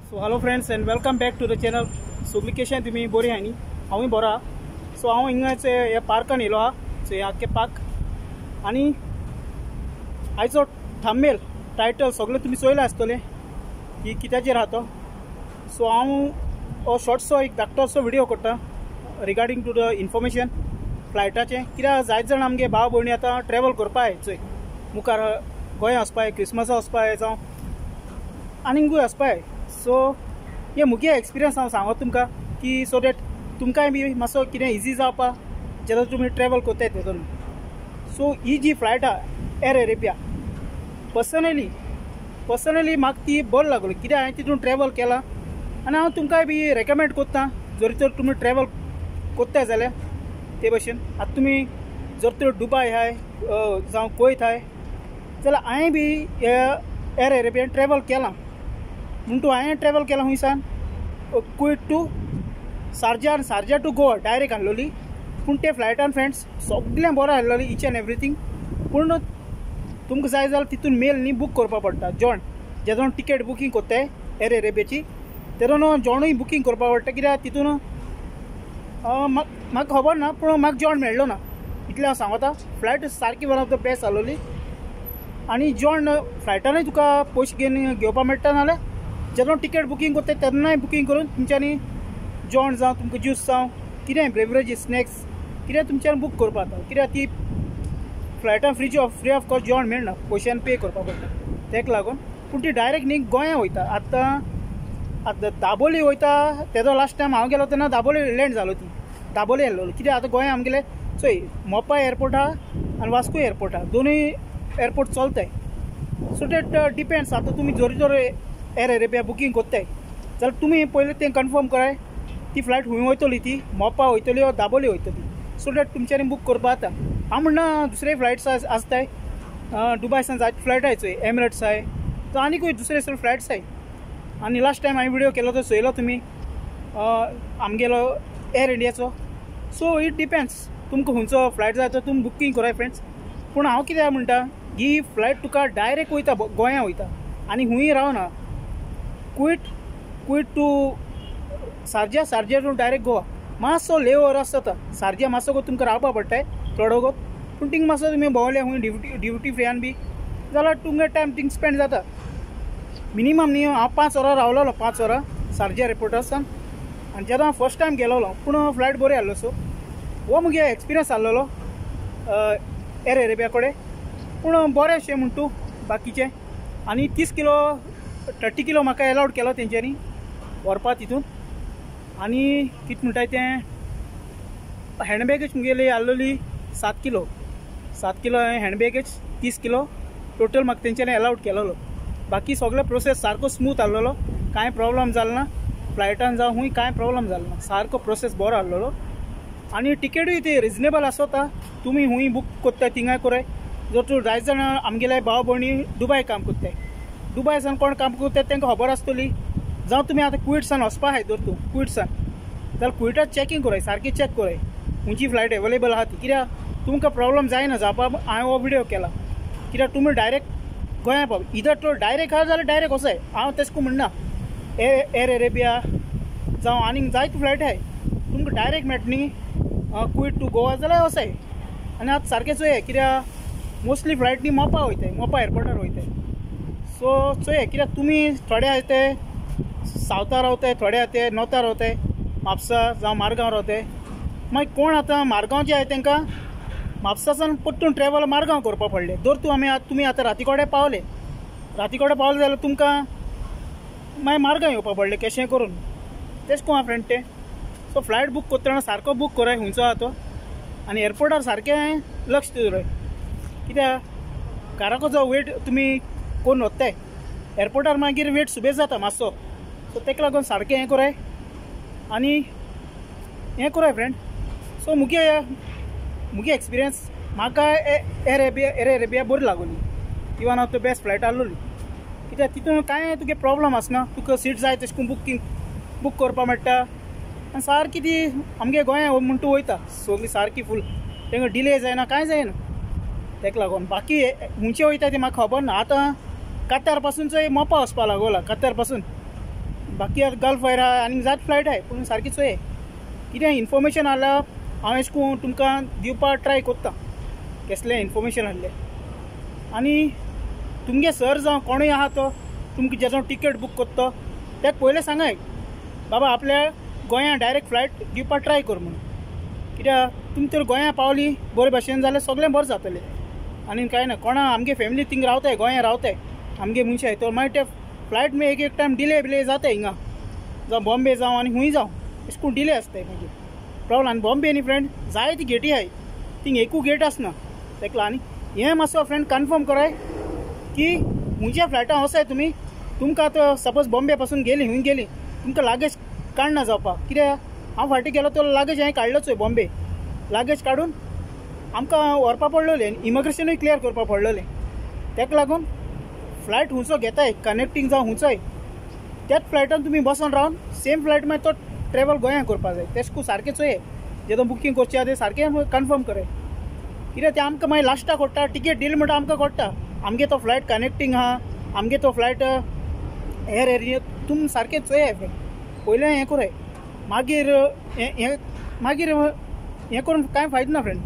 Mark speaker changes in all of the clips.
Speaker 1: So hello friends and welcome back to the channel. So कशें तुमी बरी आहा न्ही? हांवूय बरो आहा. सो हांव हिंगाच ह्या पार्कान येयलो आहा. सो हे आख्खे पार्क आनी आयचो थंबनेल टायटल सगळे तुमी चोयले आसतले की कित्याचेर आहा तो. सो हांव हो शॉर्टसो एक धाकटोसो व्हिडिओ करता रिगार्डींग टू द इन्फॉर्मेशन फ्लायटाचें. कित्याक जायते जाण आमगे भाव भयणी आतां ट्रॅवल करपा चोय मुखार गोंया वचपाय, क्रिसमसा वचपाय जावं आनीकूय वचपाय. सो हे मुगे एक्सपिरियन्स हांव सांगता तुमकां की सो दॅट तुमकांय बी मातसो कितें इजी जावपा जेन्ना तुमी ट्रॅवल कोत्ताय तेतून. सो ही जी फ्लायट आहा एर एरेबिया पर्सनली म्हाका ती बरी लागली कित्याक हांवें तितून ट्रॅवल केलां आनी हांव तुमकांय बी रेकमेंड कोत्ता. जर तर तुमी ट्रॅवल कोत्ताय जाल्यार ते भशेन आतां तुमी जर तर दुबय हाय जावं कोयत हाय जाल्यार हांवें बी एर एरेबियान ट्रॅवल केलां. म्हणटू हांवें ट्रॅवल केलां हुंयसान कुवेत टू शारजा आनी शारजा टू गोवा डायरेक्ट आहलोली. पूण ते फ्लायटान फ्रेंड्स सगळें बरें आहलोलें इच एंड एवरीथींग. पूण तुमकां जाय जाल्यार तितून मेल न्ही बूक करपा पडटा. जेवण जेदोन टिकेट बुकींग कोत्ताय एर एरेबियाची तेदोन जेवणूय बुकींग करपा पडटा कित्याक तितून म्हाका खबर ना पूण म्हाका जेवण मेळ्ळो ना इतलें हांव सांगता. फ्लायट सारकी वन ऑफ द बेस्ट आहलोली आनी जेवण फ्लायटानूय तुका पयशे घेवन घेवपा मेळटा नाल्यार जेन्ना टिकेट बुकींग कोत्ताय तेन्नाय बुकींग करून तुमच्यांनी जेवण जावं तुमकां ज्यूस जावं कितेंय बेवरेजीस स्नॅक्स कितें तुमच्यान बूक करपा जाता. कित्याक ती फ्लायटान फ्री ऑफ कॉस्ट जेवण मेळना, पयशान पे करपा पडटा तेका लागून. पूण ती डायरेक्ट न्ही गोंया वयता. आतां दाबोली वयता तेजो लास्ट टायम हांव गेलो तेन्ना दाबोली लँड जालो. ती दाबोली येयल्लो कित्याक आतां गोंया आमगेले चोय मोपा एअरपोर्ट आहा आनी वास्को एअरपोर्ट आहा, दोनूय एअरपोर्ट चलताय. So that depends. आतां तुमी जर एर एरेबिया बुकींग कोत्ताय जाल्यार तुमी पयलीं तें कन्फर्म कराय ती फ्लायट खंय वयतली, ती मोपा वयतली वा दाबोली वयतली. सो दॅट तुमच्यांनी बूक करपा जाता. हांव म्हणना दुसरे फ्लायट्स आसताय दुबयसान जायते फ्लायट आहाय चोय एमिरेट्स आहाय तो आनीकूय दुसरे फ्लायट्स आहाय. आनी लास्ट टायम हांवें व्हिडिओ केलो तो चोयलो तुमी आमगेलो एर इंडियाचो. सो इट डिपेंड्स तुमकां खंयचो फ्लायट जाय तो तुमी बुकींग कराय फ्रेंड्स. पूण हांव कित्याक म्हणटा ही फ्लायट तुका डायरेक्ट वयता गोंया वयता आनी हुंय रावना. Kuwait to Sharjah to direct Goa मातसो ले ओवर आसता. शारजा मातसो तुमकां रावपा पडटाय थोडो गोत. पूण थिंग मातसो तुमी भोंवले खूंय ड्युटी फ्रीयान बी जाल्यार तुमगे टायम थिंग स्पेंड जाता. मिनिमम न्ही हांव 5 वरां रावलोलो 5 वरां शारजा एअरपोर्टासान आनी जेन्ना हांव फर्स्ट टायम गेलोलो. पूण फ्लायट बरी आहलो. सो हो मुगे एक्सपिरियन्स आहलोलो एर एरेबिया कडेन. पूण बरेंशें म्हण तूं बाकीचें. आनी 30 किलो म्हाका एलावड केलो तेंच्यांनी व्हरपा तितून. आनी कितें म्हणटाय तें हँडबॅगच मुगेली आहलोली 7 किलो हांवें हँडबॅगच 30 किलो टोटल म्हाका तेंच्यांनी एलावड केलोलो. बाकी सगळे प्रोसेस सारको स्मूथ आहलोलो, कांय प्रॉब्लम जालो ना. फ्लायटान जावं खूंय कांय प्रॉब्लम जालो ना, सारको प्रोसेस बरो आहलोलो. आनी टिकेटूय ती रिजनेबल आसता. तुमी खूंय बूक कोत्ताय थिंगाय कराय. जर तूं जायते जाण आमगेले भाव भयणी दुबय काम कोत्ताय, दुबय सान कोण काम कोत्ताय तांकां खबर आसतली. जावं तुमी आतां कुवेट सान वचपा आहाय जर तूं कुवेट सान जाल्यार कुवेटात चॅकींग कराय, सारकी चॅक कराय खंयची फ्लायट एवेलेबल आहा ती. कित्याक तुमकां प्रॉब्लम जायना जावपा. हांवें हो व्हिडिओ केला कित्याक तुमी डायरेक्ट गोंया पाव इधर तो डायरेक्ट आहा जाल्यार डायरेक्ट वसाय. हांव तेश को म्हणना एर एरेबिया जावं आनीक जायती फ्लायट आहाय तुमकां डायरेक्ट मेळटा न्ही कुवेट टू गोवा जाल्यार वसाय. आनी आतां सारकें चोय कित्याक मोस्टली फ्लायट न्ही मोपा वयताय, मोपा एअरपोर्टार वयताय. सो चोय कित्याक तुमी थोडे आहाय ते सावथा रावताय, थोडे आहाय ते नॉर्थार रावताय, म्हापसा जावं मारगांव रावताय. मागीर कोण आतां मारगांवचे आहाय तांकां म्हापसासान परतून ट्रॅवल मारगांव करपा पडलें. जर तुमी आतां रातीकोडे पावले जाल्यार तुमकां मागीर मारगांव येवपा पडलें केशें करून. तेश को फ्रेंड तें. सो फ्लायट बूक करतना सारको बूक कराय खंयचो आहा तो. आनी एअरपोर्टार सारकें लक्ष दवराय कित्याक घराको जो वेट तुमी कोण वत्ताय एअरपोर्टार मागीर वेट सुबेज जाता मातसो. सो तेका लागून सारकें हें कराय आनी हें कराय फ्रेंड. सो मुगे एक्सपिरियन्स म्हाका एर एरेबिया बरी लागली. ती one of the best flight आहलोली कित्याक तितून कांय तुगे प्रॉब्लम आसना. तुका सीट जाय तशें करून बूक करपा मेळटा. आनी सारकी ती आमगे गोंया म्हण तूं वयता सगळी सारकी फूल. तांकां डिले जायना कांय जायना तेका लागून. बाकी खुंयचे वयता ती म्हाका खबर ना. आतां कातार पासून चोय मोपा वचपा लागोला. कातार पासून बाकी आतां गल्फ एअर आहा आनी जायत फ्लायट आहाय पूण सारकी चोय कितें इन्फॉर्मेशन आसला हांव अशें करून तुमकां दिवपा ट्राय कोत्ता कसलें इन्फॉर्मेशन आहलें आनी तुमगे सर जावं कोणूय आहा तो तुमकां जेजो टिकेट बूक कोत्तो ताका पयलें सांगाय बाबा आपल्या गोंया डायरेक्ट फ्लायट दिवपा ट्राय कर म्हणून कित्याक तुमी तर गोंया पावली बरे भाशेन जाल्यार सगळें बरें जातलें आनी कांय ना कोणा आमगे फॅमिली थिंग रावताय गोंया रावताय आमगे मनशाय तो मागीर ते फ्लायट मे एक टायम डिले बिले जाता हिंगा जावं बॉम्बे जावं आनी खूंय जावं अशें करून डिले आसताय मागीर प्रॉब्लम आनी बॉम्बे न्ही फ्रेंड जायती गेटी आहाय थिंग एकू गेट आसना तेका आनी हें मातसो फ्रेंड कन्फर्म कराय की हुंयच्या फ्लायटान वसाय तुमी तुमकां आतां सपोज बॉम्बे पासून गेली खूंय गेली तुमकां लागेज काडना जावपाक कित्याक हांव फाटीं गेलो तो लागेज हांवें काडलोच बॉम्बे लागेज काडून आमकां व्हरपा पडलोलें इमिग्रेशनूय क्लियर करपा पडलोलें तेका लागून फ्लायट हुंचो घेताय कनेक्टींग जावं हुंचोय त्याच फ्लायटान तुमी बसून रावन सेम फ्लायट मागीर तो ट्रॅवल गोंया करपा जाय तेश करून सारकें चोये जेदो बुकींग करचें आहा तें सारकें कन्फर्म कराय कित्याक तें आमकां मागीर लास्टाक कोडटा टिकेट दिली म्हणटा आमकां कोडटा आमगे तो फ्लायट कनेक्टींग आहा आमगे तो फ्लायट एअर एरिया तुमी सारकें चोयाय पयलें हें कराय मागीर हें करून कांय फायदो ना फ्रेंड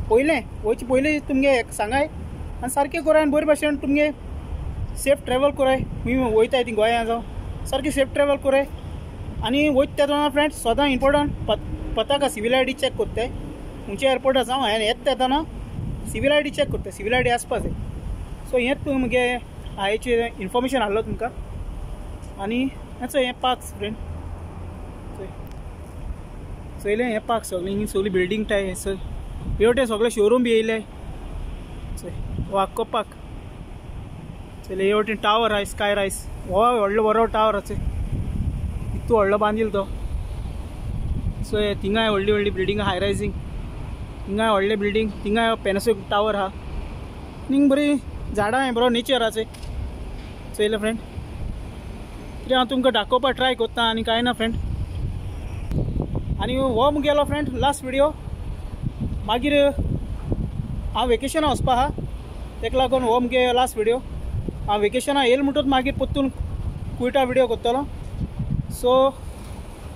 Speaker 1: पयलें वयचे पयलीं तुमगे सांगाय आनी सारकें कराय आनी बरे भाशेन तुमगे सेफ ट्रॅवल कराय खूंय वयताय ती गोंया जावं सारकें सेफ ट्रॅवल कराय आनी वयता तेदोना फ्रेंड सदां इम्पोर्टंट पताका सिवील आय डी चॅक कोत्ताय खंयच्या एअरपोर्टार जावं हांवें येता तेदोना सिवील आय डी चॅक कोत्ताय सिवील आय डी आसपा जाय सो हेंच मुगे हाचेर इन्फॉर्मेशन आहलो तुमकां आनी हें पार्क्स फ्रेंड चोयलें हें पार्क सगळें ही सगळी बिल्डींग टाय हे सर हेवटे सगळे शोरूम बी येयले वाक्को पार्क चले हेवटे टावर आहाय स्काय रायस हो व्हडलो बरो टावर आसा इतू व्हडलो बांदिल तो सो थिंगाय व्हडली व्हडली बिल्डींग हाय रायजींग हिंगाय व्हडले बिल्डींग थिंगाय पॅनासोनीक टावर आहा हिंग बरी झाडां हाय बरो नेचर आसा चोयलें फ्रेंड कित्याक हांव तुमकां दाखोवपा ट्राय कोत्ता आनी कांय ना फ्रेंड आनी हो मुगेलो फ्रेंड लास्ट विडियो मागीर हांव वेकेशना वचपा आहा तेका लागून हो मुगे लास्ट विडियो हांव वेकेशना येयलो म्हणटच मागीर परतून कुयटा विडियो कोत्तलो सो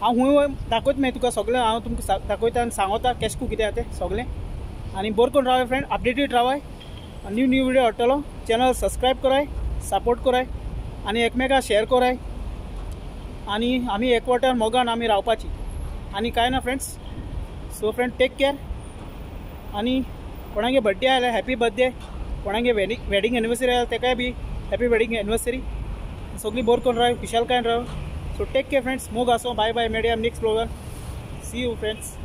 Speaker 1: हांव खूंय दाखयता मागीर तुका सगळें हांव तुमकां दाखयता आनी सांगता केश को कितें आहा तें सगळें आनी बरें करून रावाय फ्रेंड अपडेटेड रावाय न्यू विडियो हाडटलो चॅनल सबस्क्रायब कराय सपोर्ट कराय आनी एकमेकाक शेअर कराय आनी आमी एकवटान मोगान आमी रावपाची आनी कांय ना friends so friend take care आनी कोणागे बर्थडे आयला हॅपी बर्थडे कोणागे वेडिंग एनिवर्सरी आयला तेकाय बी हॅपी वेडिंग एनिवर्सरी सगळी बरें करून राव खुशालकायेन राव सो टेक केअर फ्रेंड्स मोग आसो बाय बाय मेळया नेक्स्ट ब्लॉगार सी यू फ्रेंड्स.